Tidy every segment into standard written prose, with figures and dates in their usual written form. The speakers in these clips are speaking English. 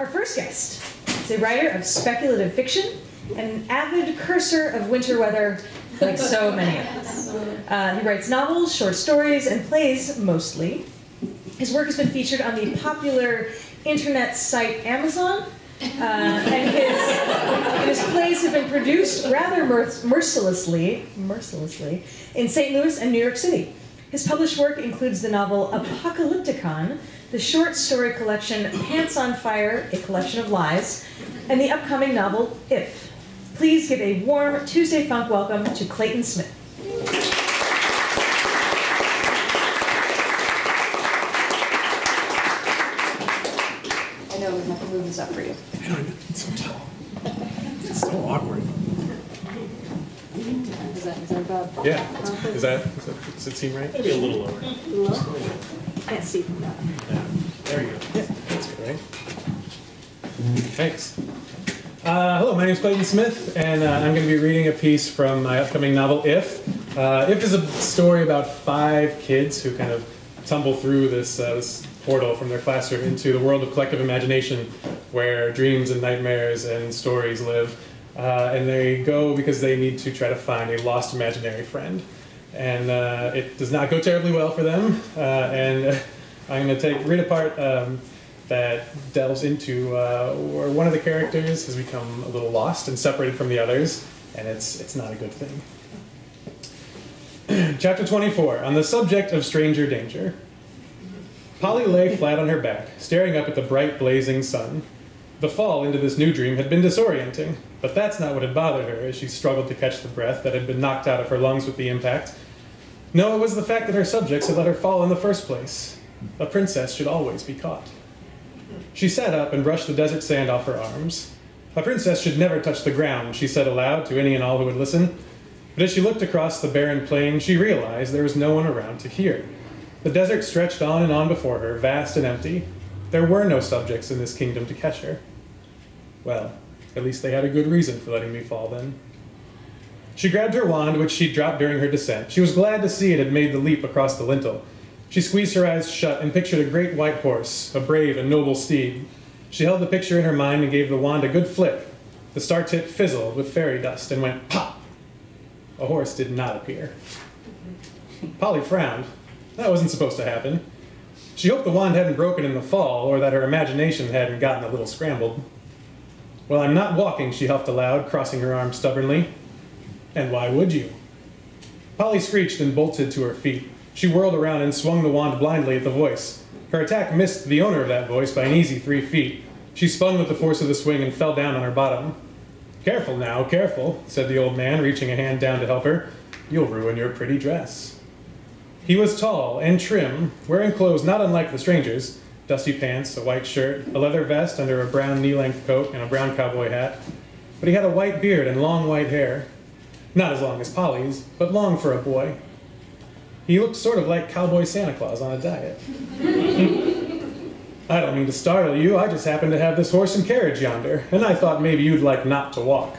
Our first guest is a writer of speculative fiction and an avid cursor of winter weather, like so many of us. He writes novels, short stories, and plays mostly. His work has been featured on the popular internet site Amazon, and his plays have been produced rather mercilessly in St. Louis and New York City. His published work includes the novel Apocalypticon, the short story collection Pants on Fire, A Collection of Lies, and the upcoming novel If. Please give a warm Tuesday Funk welcome to Clayton Smith. I know we'll have to move this up for you. I know, it's so tall. It's so awkward. Is that about? Yeah. Does it seem right? Maybe a little lower. Low? Can't see from that. Yeah. There you go. Yeah, that's good, right? Thanks. Hello, my name is Clayton Smith, and I'm going to be reading a piece from my upcoming novel, If. If is a story about 5 kids who kind of tumble through this portal from their classroom into the world of collective imagination, where dreams and nightmares and stories live. And they go because they need to try to find a lost imaginary friend. And it does not go terribly well for them. And I'm going to read a part that delves into where one of the characters has become a little lost and separated from the others, and it's not a good thing. Chapter 24, on the subject of stranger danger. Polly lay flat on her back, staring up at the bright, blazing sun. The fall into this new dream had been disorienting, but that's not what had bothered her as she struggled to catch the breath that had been knocked out of her lungs with the impact. No, it was the fact that her subjects had let her fall in the first place. A princess should always be caught. She sat up and brushed the desert sand off her arms. A princess should never touch the ground, she said aloud to any and all who would listen. But as she looked across the barren plain, she realized there was no one around to hear. The desert stretched on and on before her, vast and empty. There were no subjects in this kingdom to catch her. Well, at least they had a good reason for letting me fall then. She grabbed her wand, which she'd dropped during her descent. She was glad to see it had made the leap across the lintel. She squeezed her eyes shut and pictured a great white horse, a brave and noble steed. She held the picture in her mind and gave the wand a good flick. The star tip fizzled with fairy dust and went pop. A horse did not appear. Polly frowned. That wasn't supposed to happen. She hoped the wand hadn't broken in the fall, or that her imagination hadn't gotten a little scrambled. Well, I'm not walking, she huffed aloud, crossing her arms stubbornly. And why would you? Polly screeched and bolted to her feet. She whirled around and swung the wand blindly at the voice. Her attack missed the owner of that voice by an easy 3 feet. She spun with the force of the swing and fell down on her bottom. Careful now, careful, said the old man, reaching a hand down to help her. You'll ruin your pretty dress. He was tall and trim, wearing clothes not unlike the stranger's, dusty pants, a white shirt, a leather vest under a brown knee-length coat, and a brown cowboy hat. But he had a white beard and long white hair. Not as long as Polly's, but long for a boy. He looked sort of like Cowboy Santa Claus on a diet. I don't mean to startle you, I just happen to have this horse and carriage yonder, and I thought maybe you'd like not to walk.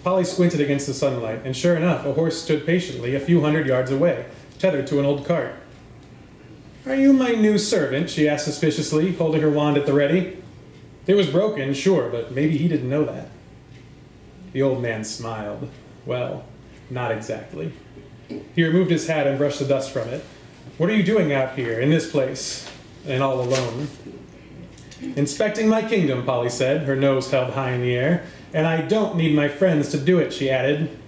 Polly squinted against the sunlight, and sure enough, a horse stood patiently a few hundred yards away, tethered to an old cart. Are you my new servant? She asked suspiciously, holding her wand at the ready. It was broken, sure, but maybe he didn't know that. The old man smiled. Well, not exactly. He removed his hat and brushed the dust from it. What are you doing out here, in this place, and all alone? Inspecting my kingdom, Polly said, her nose held high in the air. And I don't need my friends to do it, she added.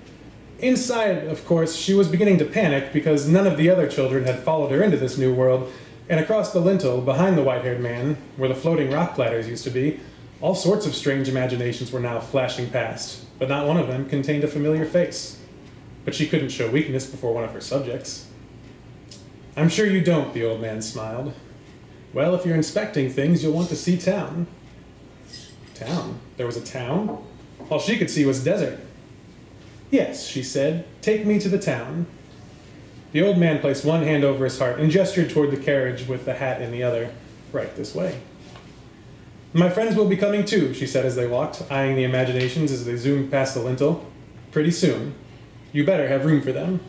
Inside, of course, she was beginning to panic because none of the other children had followed her into this new world, and across the lintel, behind the white-haired man, where the floating rock platters used to be, all sorts of strange imaginations were now flashing past, but not one of them contained a familiar face. But she couldn't show weakness before one of her subjects. I'm sure you don't, the old man smiled. Well, if you're inspecting things, you'll want to see town. Town? There was a town? All she could see was desert. Yes, she said, take me to the town. The old man placed one hand over his heart and gestured toward the carriage with the hat in the other. Right this way. My friends will be coming too, she said as they walked, eyeing the imaginations as they zoomed past the lintel. Pretty soon. You better have room for them.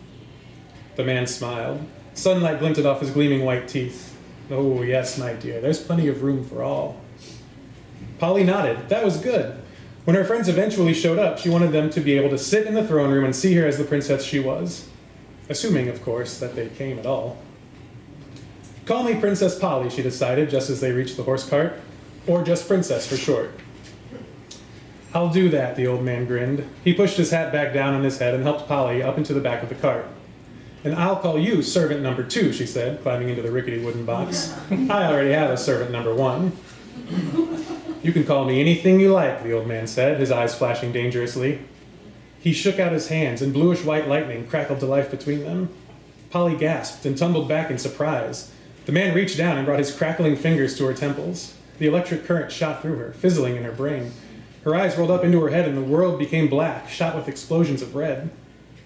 The man smiled. Sunlight glinted off his gleaming white teeth. Oh, yes, my dear, there's plenty of room for all. Polly nodded. That was good. When her friends eventually showed up, she wanted them to be able to sit in the throne room and see her as the princess she was. Assuming, of course, that they came at all. Call me Princess Polly, she decided, just as they reached the horse cart. Or just Princess for short. I'll do that, the old man grinned. He pushed his hat back down on his head and helped Polly up into the back of the cart. And I'll call you Servant Number 2, she said, climbing into the rickety wooden box. I already have a Servant Number 1. You can call me anything you like, the old man said, his eyes flashing dangerously. He shook out his hands, and bluish-white lightning crackled to life between them. Polly gasped and tumbled back in surprise. The man reached down and brought his crackling fingers to her temples. The electric current shot through her, fizzling in her brain. Her eyes rolled up into her head, and the world became black, shot with explosions of red.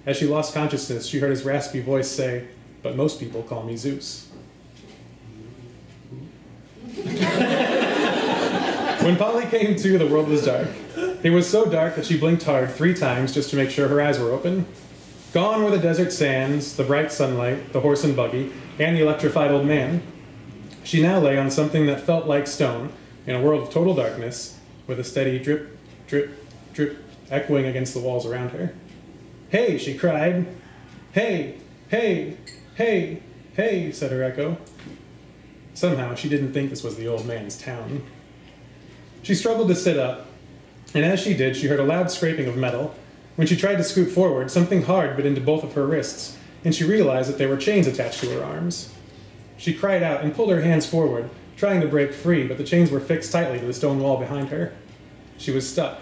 As she lost consciousness, she heard his raspy voice say, "But most people call me Zeus." When Polly came to, the world was dark. It was so dark that she blinked hard 3 times just to make sure her eyes were open. Gone were the desert sands, the bright sunlight, the horse and buggy, and the electrified old man. She now lay on something that felt like stone, in a world of total darkness, with a steady drip, drip, drip echoing against the walls around her. "Hey," she cried. "Hey, hey, hey, hey," said her echo. Somehow, she didn't think this was the old man's town. She struggled to sit up, and as she did, she heard a loud scraping of metal. When she tried to scoot forward, something hard bit into both of her wrists, and she realized that there were chains attached to her arms. She cried out and pulled her hands forward, trying to break free, but the chains were fixed tightly to the stone wall behind her. She was stuck.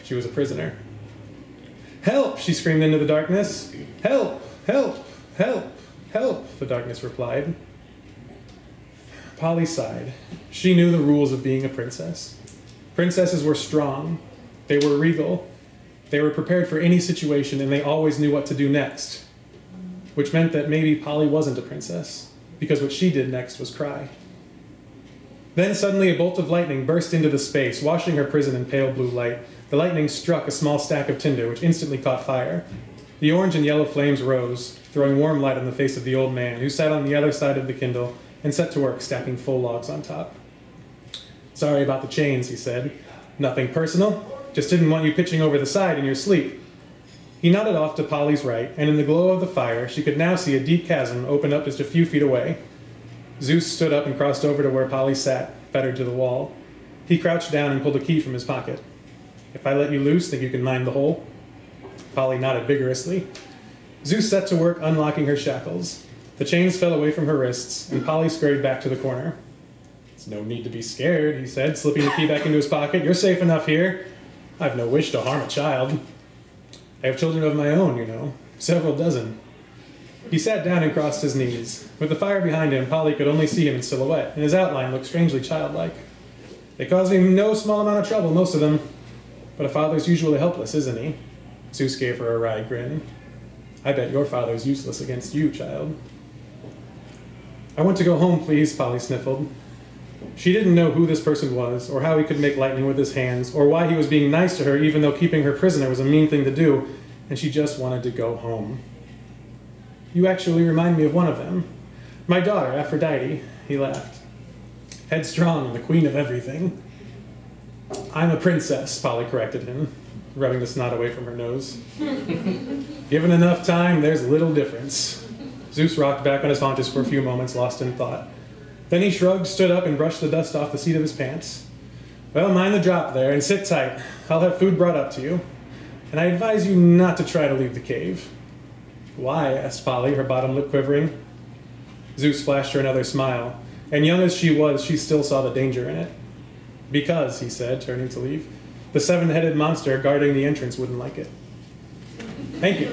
She was a prisoner. "Help!" she screamed into the darkness. "Help! Help! Help! Help!" the darkness replied. Polly sighed. She knew the rules of being a princess. Princesses were strong. They were regal. They were prepared for any situation, and they always knew what to do next. Which meant that maybe Polly wasn't a princess, because what she did next was cry. Then suddenly a bolt of lightning burst into the space, washing her prison in pale blue light. The lightning struck a small stack of tinder, which instantly caught fire. The orange and yellow flames rose, throwing warm light on the face of the old man, who sat on the other side of the kindle and set to work stacking full logs on top. "Sorry about the chains," he said. "Nothing personal. Just didn't want you pitching over the side in your sleep." He nodded off to Polly's right, and in the glow of the fire, she could now see a deep chasm open up just a few feet away. Zeus stood up and crossed over to where Polly sat, fettered to the wall. He crouched down and pulled a key from his pocket. "If I let you loose, think you can mine the hole?" Polly nodded vigorously. Zeus set to work unlocking her shackles. The chains fell away from her wrists, and Polly scurried back to the corner. "There's no need to be scared," he said, slipping the key back into his pocket. "You're safe enough here. I've no wish to harm a child. I have children of my own, you know, several dozen." He sat down and crossed his knees. With the fire behind him, Polly could only see him in silhouette, and his outline looked strangely childlike. "They cause me no small amount of trouble, most of them. But a father's usually helpless, isn't he?" Zeus gave her a wry grin. "I bet your father's useless against you, child." "I want to go home, please," Polly sniffled. She didn't know who this person was, or how he could make lightning with his hands, or why he was being nice to her even though keeping her prisoner was a mean thing to do, and she just wanted to go home. "You actually remind me of one of them. My daughter, Aphrodite," he laughed. "Headstrong and the queen of everything." "I'm a princess," Polly corrected him, rubbing the snot away from her nose. "Given enough time, there's little difference." Zeus rocked back on his haunches for a few moments, lost in thought. Then he shrugged, stood up, and brushed the dust off the seat of his pants. "Well, mind the drop there, and sit tight. I'll have food brought up to you. And I advise you not to try to leave the cave." "Why?" asked Polly, her bottom lip quivering. Zeus flashed her another smile, and young as she was, she still saw the danger in it. "Because," he said, turning to leave, "the 7-headed monster guarding the entrance wouldn't like it." Thank you.